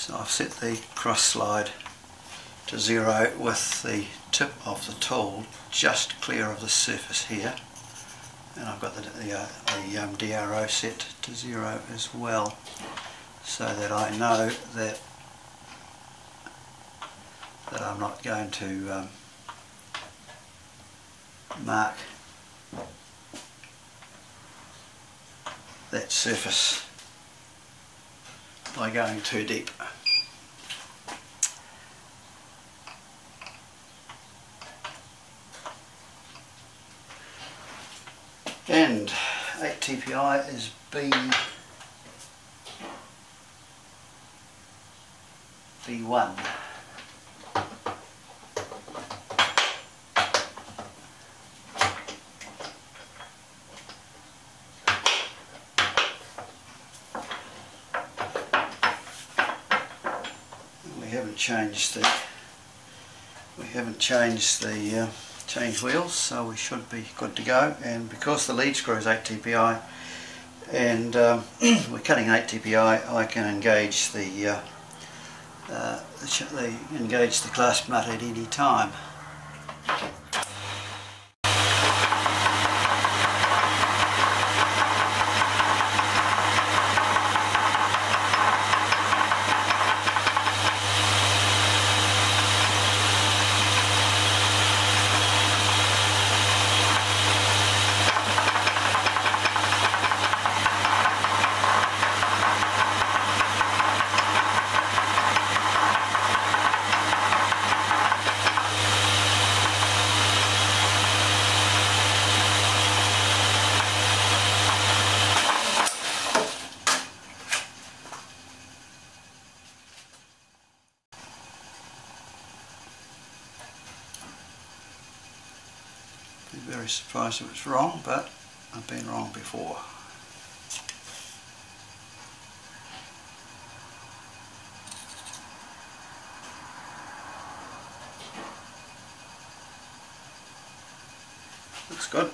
So I've set the cross slide to 0 with the tip of the tool just clear of the surface here, and I've got the DRO set to 0 as well, so that I know that I'm not going to mark that surface by going too deep. And 8 TPI is B1. We haven't changed the change wheels, so we should be good to go. And because the lead screw is 8 TPI and we're cutting 8 TPI, I can engage the clasp nut at any time. Be very surprised if it's wrong, but I've been wrong before. Looks good.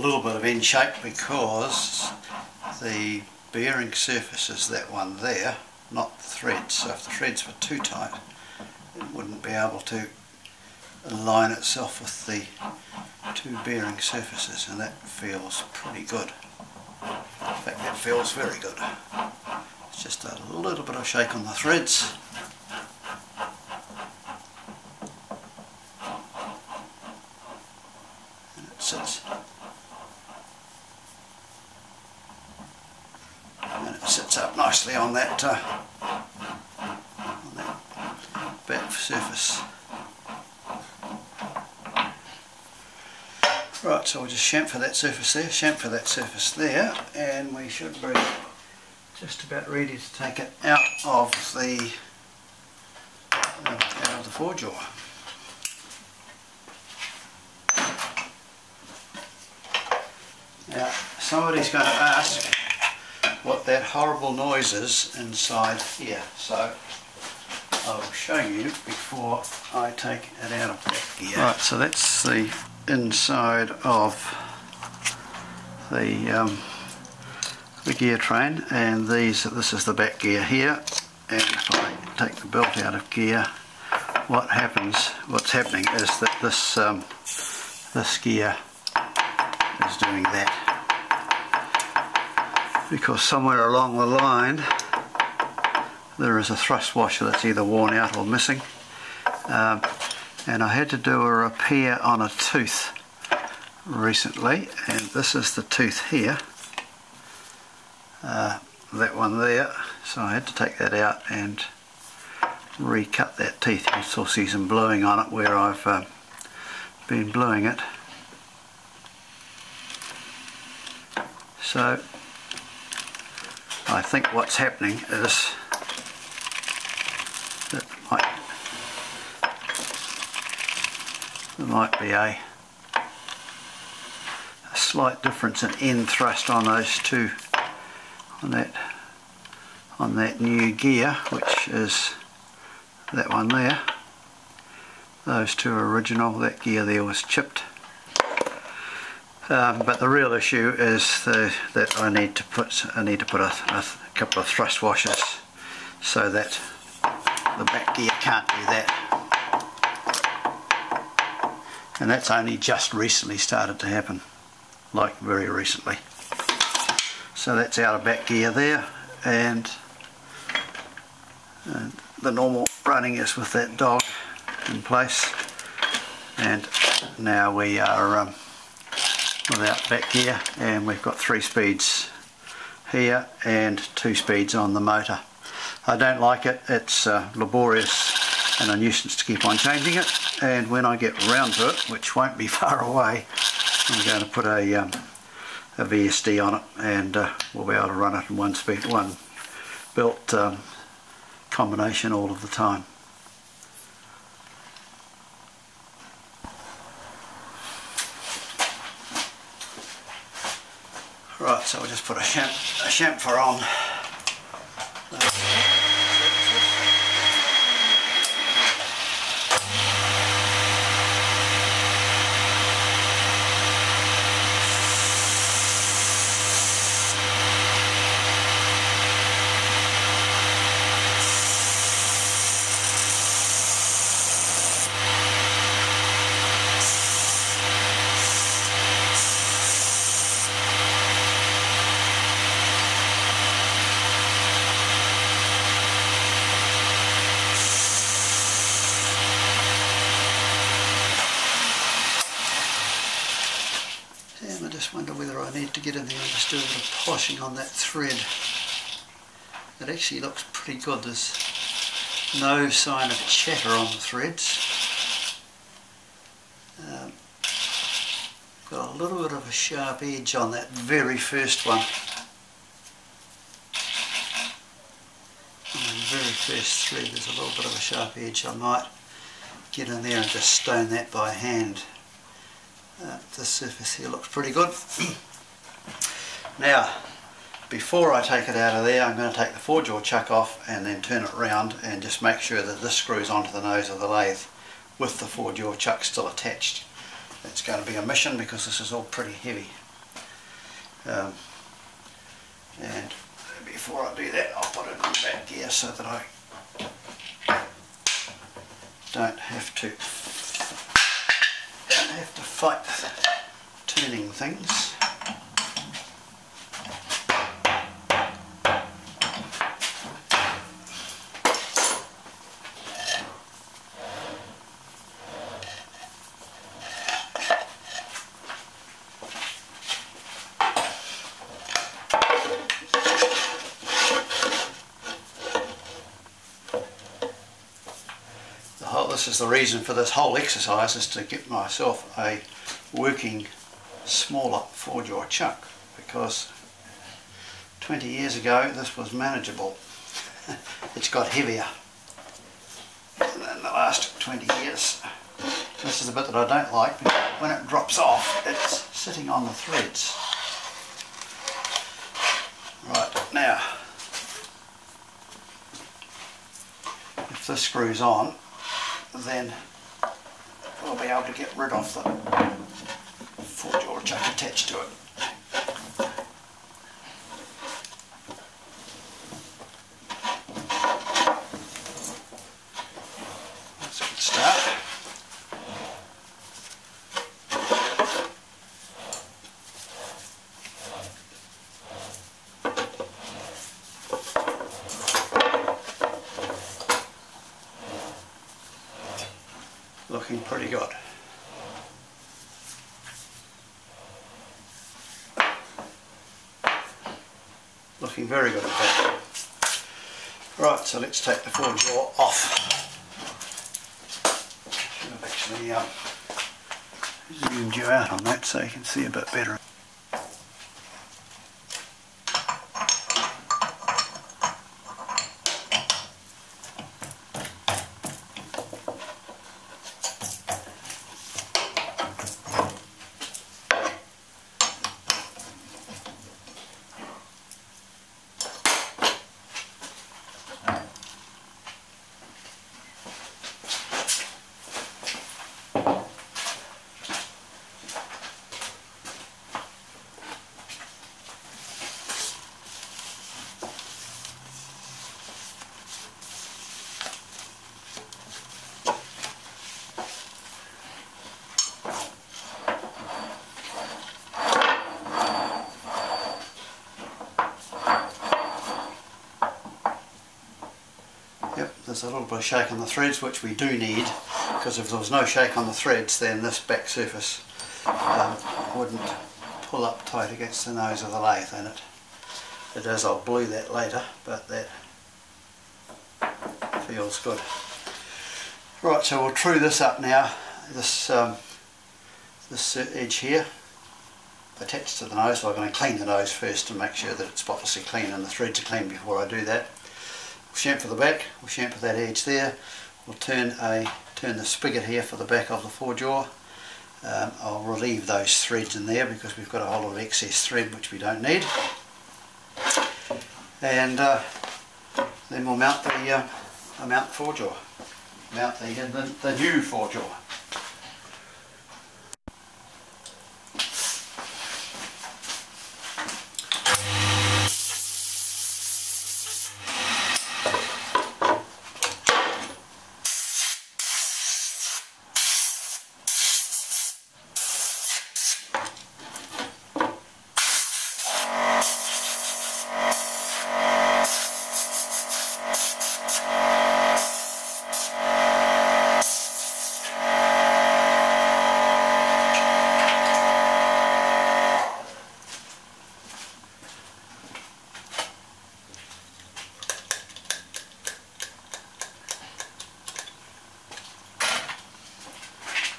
little bit of end shape because the bearing surface is that one there, not the threads. So if the threads were too tight, it wouldn't be able to align itself with the two bearing surfaces, and that feels pretty good. In fact, that feels very good. It's just a little bit of shake on the threads. And it sits. And it sits up nicely on that back surface. Right, so we'll just chamfer that surface there, chamfer that surface there, and we should be just about ready to take it out of the four jaw. Now, somebody's going to ask what that horrible noise is inside here, so I'll show you before I take it out of back gear. Right, so that's the inside of the gear train, and this is the back gear here, and if I take the belt out of gear, what's happening is that this gear is doing that, because somewhere along the line there is a thrust washer that's either worn out or missing. And I had to do a repair on a tooth recently, and this is the tooth here, that one there, so I had to take that out and recut that teeth. You still see some bluing on it where I've been bluing it. So I think what's happening is that there might be a slight difference in end thrust on those two, on that new gear, which is that one there. Those two are original. That gear there was chipped. But the real issue is that I need to put a couple of thrust washers so that the back gear can't do that. And that's only just recently started to happen, like very recently. So that's out of back gear there, and the normal running is with that dog in place, and now we are without back gear, and we've got 3 speeds here and 2 speeds on the motor. I don't like it. It's laborious and a nuisance to keep on changing it, and when I get round to it, which won't be far away, I'm going to put a VSD on it, and we'll be able to run it in one belt combination all of the time. Right, so we'll just put a chamfer on. And I just wonder whether I need to get in there and just do a bit of polishing on that thread. It actually looks pretty good. There's no sign of chatter on the threads. Got a little bit of a sharp edge on that very first one. On the very first thread there's a little bit of a sharp edge. I might get in there and just stone that by hand. This surface here looks pretty good. Now, before I take it out of there, I'm going to take the 4-jaw chuck off and then turn it around and just make sure that this screws onto the nose of the lathe with the 4-jaw chuck still attached. It's going to be a mission because this is all pretty heavy. And before I do that, I'll put it in back gear so that I don't have to fight turning things. This is the reason for this whole exercise, is to get myself a working smaller 4-jaw chuck, because 20 years ago this was manageable. It's got heavier in the last 20 years. This is the bit that I don't like, because when it drops off it's sitting on the threads. Right, now if this screws on, then we'll be able to get rid of the 4-jaw chuck attached to it. That's a good start. Looking pretty good. Looking very good in fact. Right, so let's take the 4-jaw off. I've actually zoomed you out on that so you can see a bit better. There's a little bit of shake on the threads, which we do need, because if there was no shake on the threads then this back surface wouldn't pull up tight against the nose of the lathe, and it does. I'll blue that later, but that feels good. Right, so we'll true this up now. This edge here attached to the nose, so I'm going to clean the nose first to make sure that it's spotlessly clean and the threads are clean before I do that. We'll chamfer the back, we'll chamfer that edge there, we'll turn the spigot here for the back of the 4-jaw. I'll relieve those threads in there because we've got a whole lot of excess thread which we don't need. And then we'll mount the 4-jaw, mount the new 4-jaw.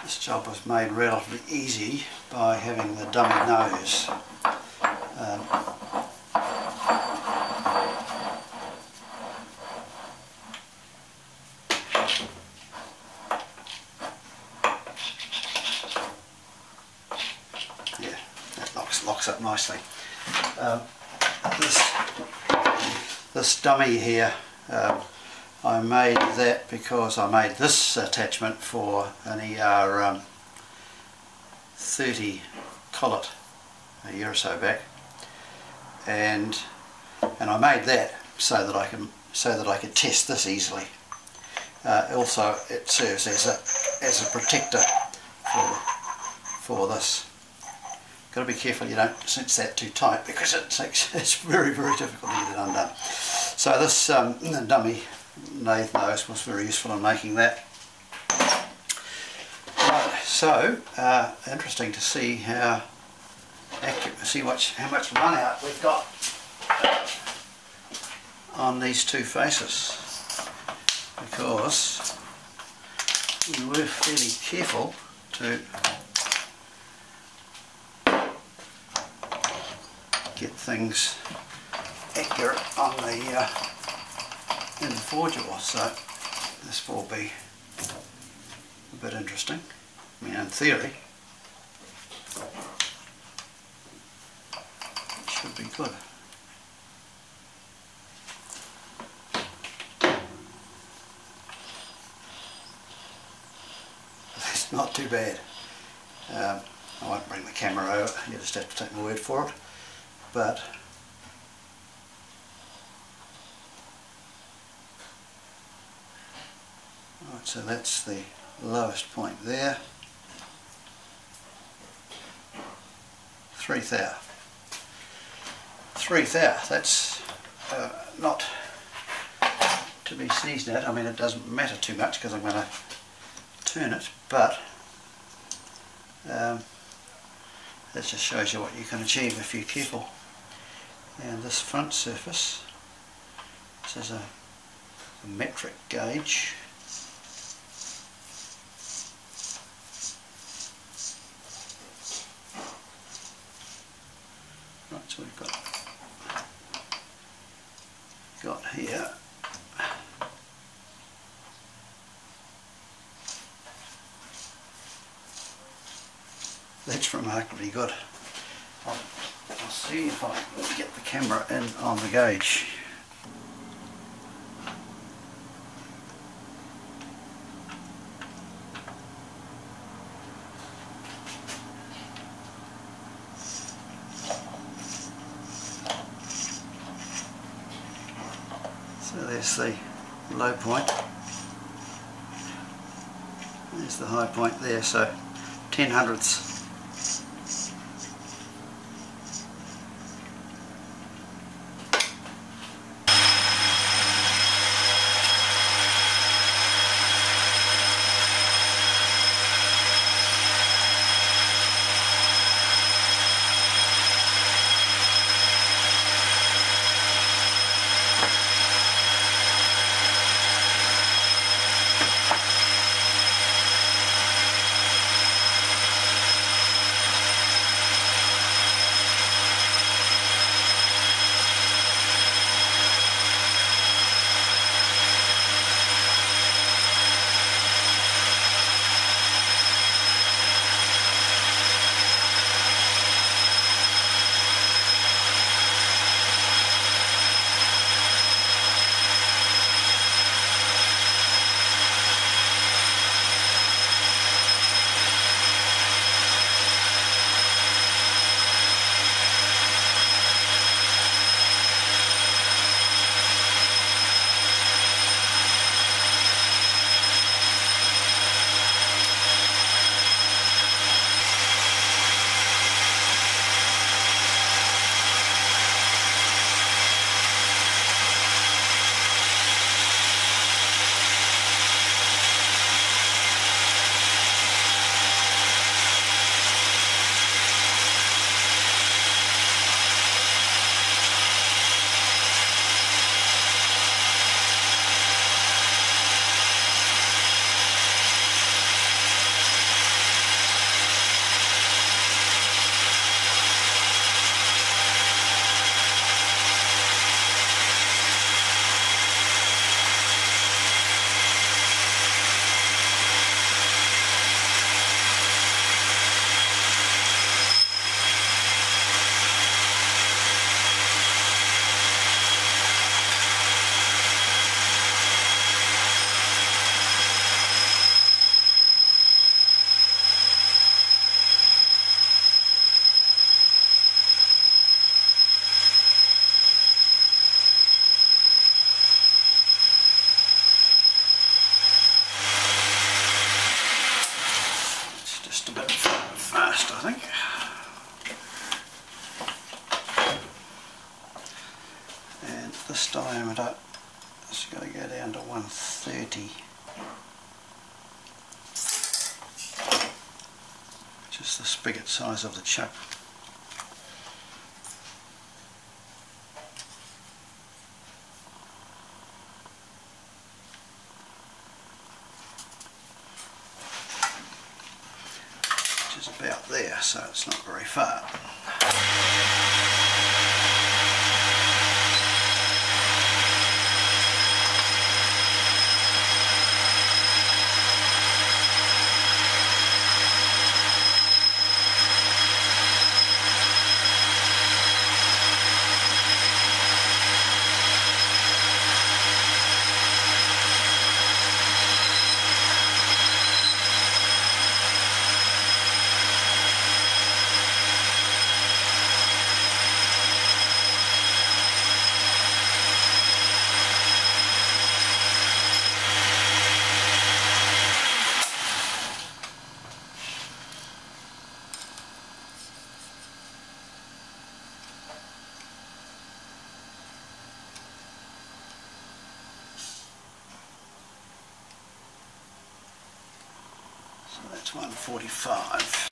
This job was made relatively easy by having the dummy nose. Yeah, that locks up nicely. This dummy here, I made that because I made this attachment for an ER 30 collet a year or so back, and I made that so that I could test this easily. Also, it serves as a protector for this. Got to be careful you don't cinch that too tight, because it's very, very difficult to get it undone. So this dummy lathe nose was very useful in making that. Right, so interesting to see how much run out we've got on these two faces, because we were fairly careful to get things accurate on the in the four-jaw. So this will be a bit interesting. I mean, in theory it should be good. It's not too bad. I won't bring the camera over, you just have to take my word for it. But right, so that's the lowest point there. 3 thou. 3 thou, that's not to be sneezed at. I mean, it doesn't matter too much because I'm going to turn it, but that just shows you what you can achieve if you're careful. And this front surface, this is a metric gauge. Right, so we've got here that's remarkably good. I'll see if I can get the camera in on the gauge. So there's the low point, there's the high point there, so 10 hundredths. diameter is going to go down to 130, which is the spigot size of the chuck. Which is about there, so it's not very far. So that's 145.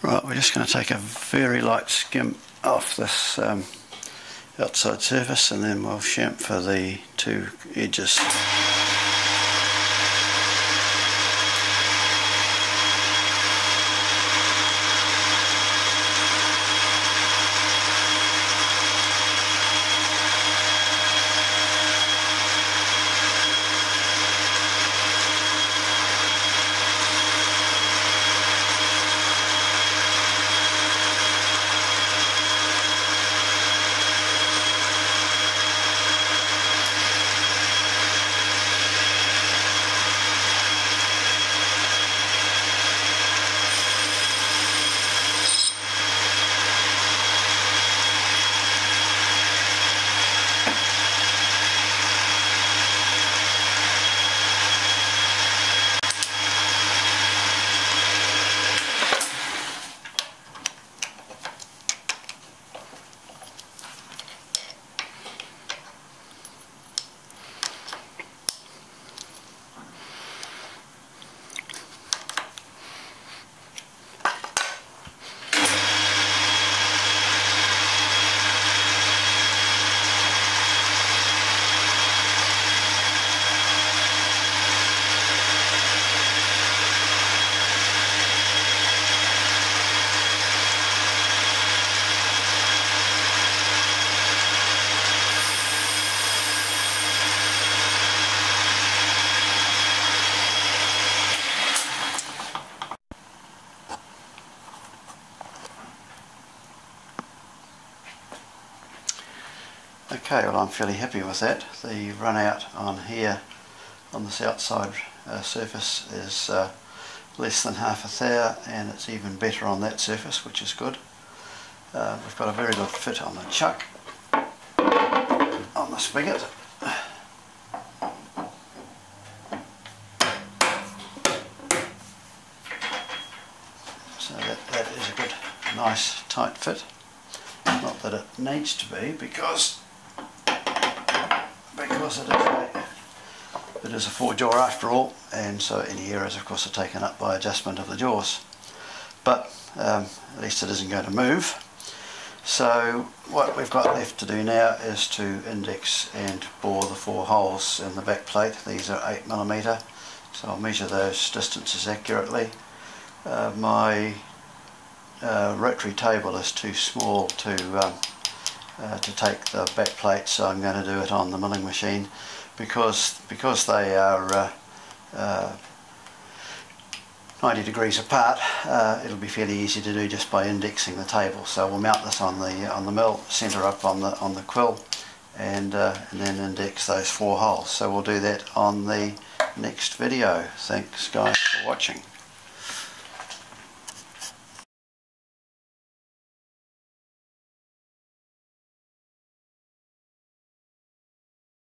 Right, we're just going to take a very light skim off this outside surface, and then we'll chamfer the two edges. Okay, well, I'm fairly happy with that. The run out on here on this outside surface is less than half a thou, and it's even better on that surface, which is good. We've got a very good fit on the chuck, on the spigot. So that is a good, nice tight fit. Not that it needs to be, because it is a 4-jaw after all, and so any errors of course are taken up by adjustment of the jaws. But at least it isn't going to move. So what we've got left to do now is to index and bore the 4 holes in the back plate. These are 8mm, so I'll measure those distances accurately. My rotary table is too small to take the back plate, so I'm going to do it on the milling machine, because they are 90 degrees apart. It'll be fairly easy to do just by indexing the table. So we'll mount this on the mill, centre up on the quill, and then index those 4 holes. So we'll do that on the next video. Thanks guys for watching.